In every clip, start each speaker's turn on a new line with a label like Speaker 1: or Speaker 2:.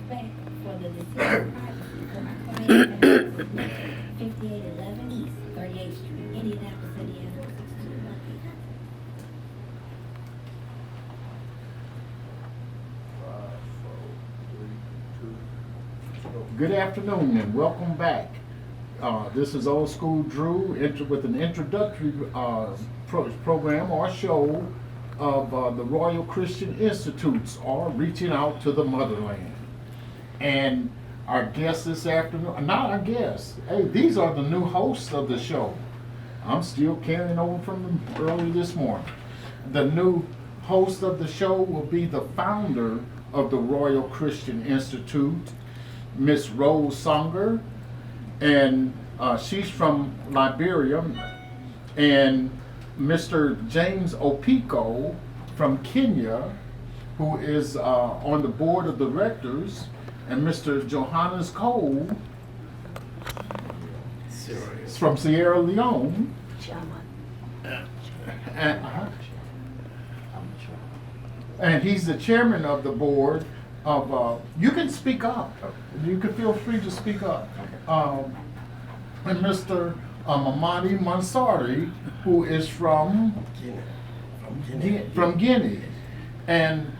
Speaker 1: back for the decision privacy for my client at 5811 East 38th Street, Indianapolis, Indiana.
Speaker 2: Good afternoon and welcome back. This is Old School Drew with an introductory program or show of the Royal Christian Institutes, or Reaching Out to the Motherland. And our guest this afternoon, not our guest, hey, these are the new hosts of the show. I'm still carrying over from them early this morning. The new host of the show will be the founder of the Royal Christian Institute, Miss Rose Songer, and she's from Liberia, and Mr. James Opiko from Kenya, who is on the board of directors, and Mr. Johannes Cole from Sierra Leone. And he's the chairman of the board of, you can speak up. You can feel free to speak up. And Mr. Mamadi Mansari, who is from Guinea. And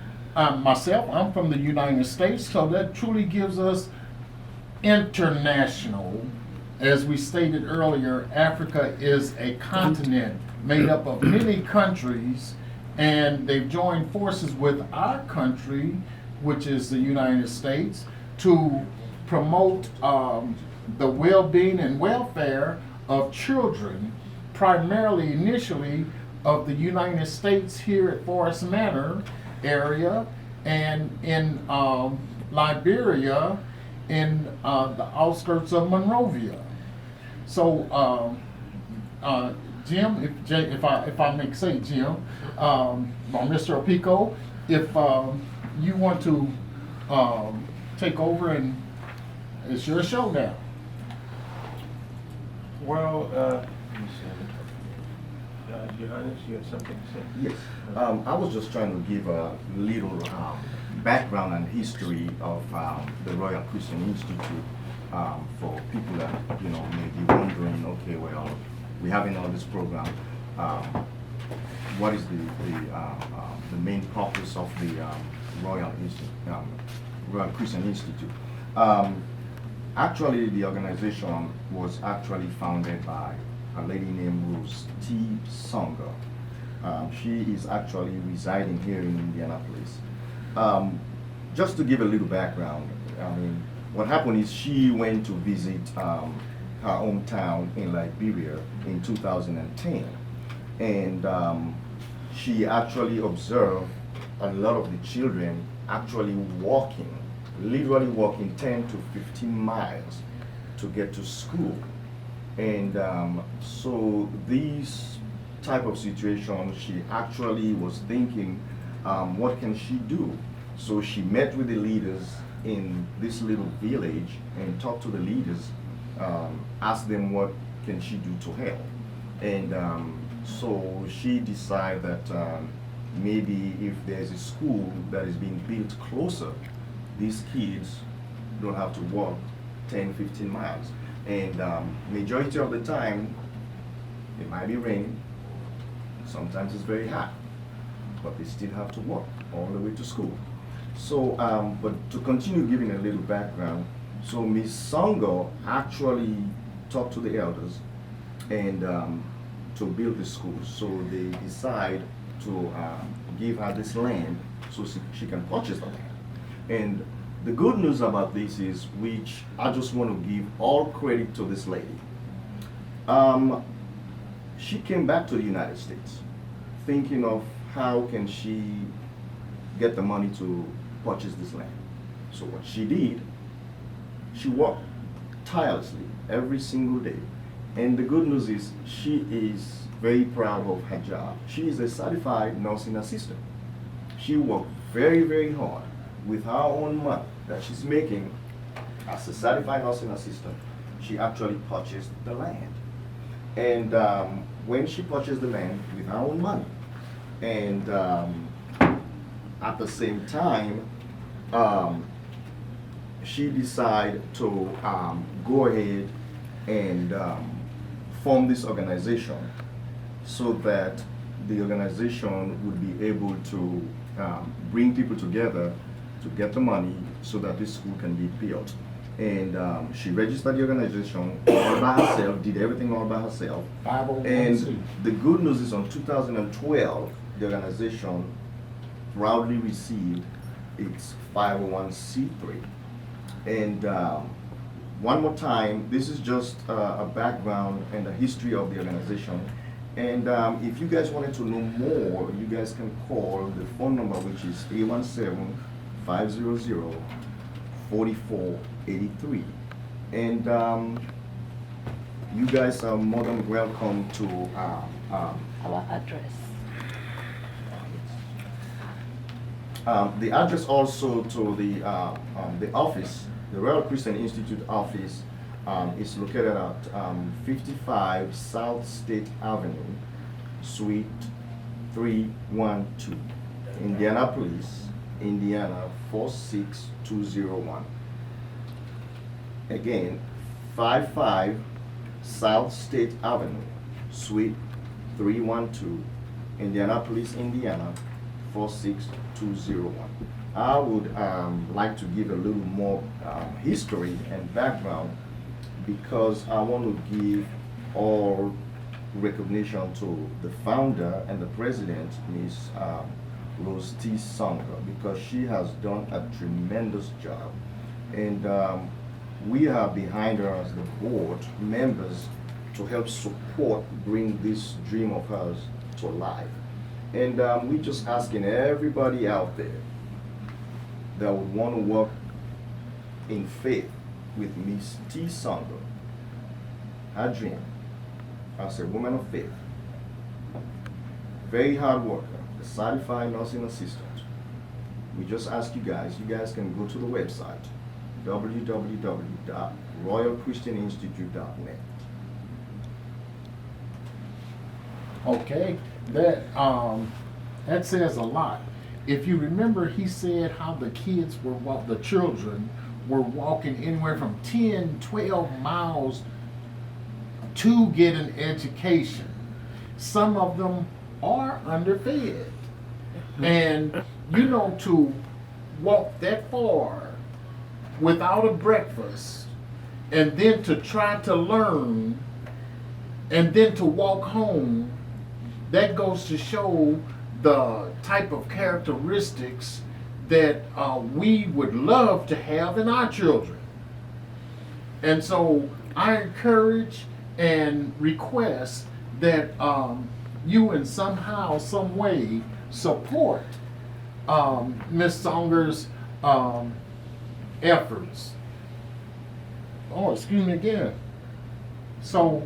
Speaker 2: myself, I'm from the United States, so that truly gives us international. As we stated earlier, Africa is a continent made up of many countries, and they've joined forces with our country, which is the United States, to promote the well-being and welfare of children, primarily initially of the United States here at Forest Manor area, and in Liberia, in the outskirts of Monrovia. So, Jim, if I may say, Jim, or Mr. Opiko, if you want to take over, and it's your show now.
Speaker 3: Well, Johannes, you had something to say?
Speaker 4: Yes. I was just trying to give a little background and history of the Royal Christian Institute for people that may be wondering. Okay, well, we're having all this program. What is the main purpose of the Royal Christian Institute? Actually, the organization was actually founded by a lady named Rose T. Songer. She is actually residing here in Indianapolis. Just to give a little background, what happened is she went to visit her hometown in Liberia in 2010, and she actually observed a lot of the children actually literally walking 10 to 15 miles to get to school. And so these type of situations, she actually was thinking, what can she do? So she met with the leaders in this little village and talked to the leaders, asked them what can she do to help. And so she decided that maybe if there's a school that is being built closer, these kids don't have to walk 10, 15 miles. And majority of the time, it might be raining, sometimes it's very hot, but they still have to walk all the way to school. So, but to continue giving a little background, so Ms. Songo actually talked to the elders and to build the school. So they decide to give her this land so she can purchase the land. And the good news about this is, which I just want to give all credit to this lady. She came back to the United States thinking of how can she get the money to purchase this land. So what she did, she worked tirelessly every single day. And the good news is she is very proud of her job. She is a certified nursing assistant. She worked very, very hard with her own money that she's making as a certified nursing assistant. She actually purchased the land. And when she purchased the land with her own money, and at the same time, she decided to go ahead and form this organization so that the organization would be able to bring people together to get the money so that this school can be built. And she registered the organization all by herself, did everything all by herself.
Speaker 2: 501c.
Speaker 4: And the good news is on 2012, the organization proudly received its 501c3. And one more time, this is just a background and the history of the organization. And if you guys wanted to know more, you guys can call the phone number, which is 317-500-4483. And you guys are more than welcome to
Speaker 5: Our address.
Speaker 4: the address also to the office, the Royal Christian Institute office, is located at 55 South State Avenue, Suite 312, Indianapolis, Indiana 46201. Again, 55 South State Avenue, Suite 312, Indianapolis, Indiana 46201. I would like to give a little more history and background because I want to give all recognition to the founder and the president, Ms. Rose T. Songer, because she has done a tremendous job. And we are behind her as the board members to help support, bring this dream of hers to life. And we're just asking everybody out there that would want to work in faith with Miss T. Songer, her dream as a woman of faith, very hard worker, a certified nursing assistant. We just ask you guys can go to the website, www.royalchristianinstitute.net.
Speaker 2: Okay, that says a lot. If you remember, he said how the kids were, the children were walking anywhere from 10, 12 miles to get an education. Some of them are underfed. And, to walk that far without a breakfast and then to try to learn and then to walk home, that goes to show the type of characteristics that we would love to have in our children. And so I encourage and request that you in somehow, some way support Ms. Songer's efforts. Oh, excuse me again. So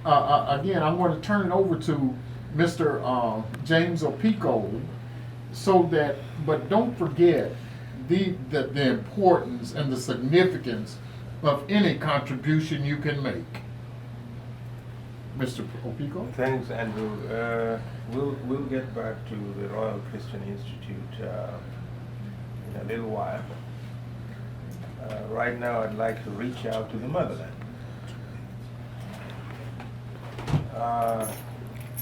Speaker 2: again, I'm going to turn it over to Mr. James Opico, so that, but don't forget the importance and the significance of any contribution you can make. Mr. Opico?
Speaker 3: Thanks, Andrew. We'll get back to the Royal Christian Institute in a little while. Right now, I'd like to reach out to the Motherland.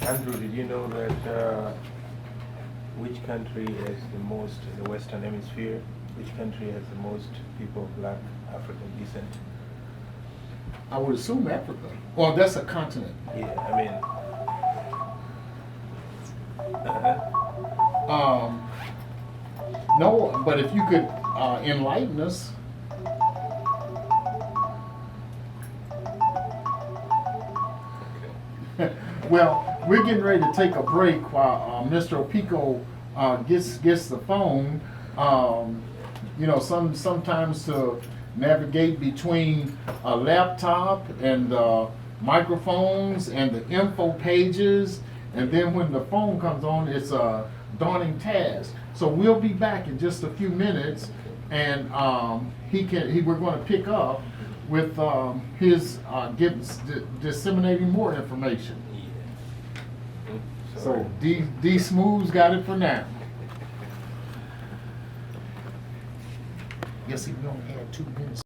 Speaker 3: Andrew, did you know that which country has the most, in the Western Hemisphere, which country has the most people of black African descent?
Speaker 2: I would assume Africa. Well, that's a continent.
Speaker 3: Yeah, I mean,
Speaker 2: No, but if you could enlighten us. Well, we're getting ready to take a break while Mr. Opico gets the phone. Sometimes to navigate between a laptop and microphones and the info pages, and then when the phone comes on, it's a daunting task. So we'll be back in just a few minutes, and we're going to pick up with his disseminating more information. So D Smooth's got it for now. Yes, see, we only had 2 minutes.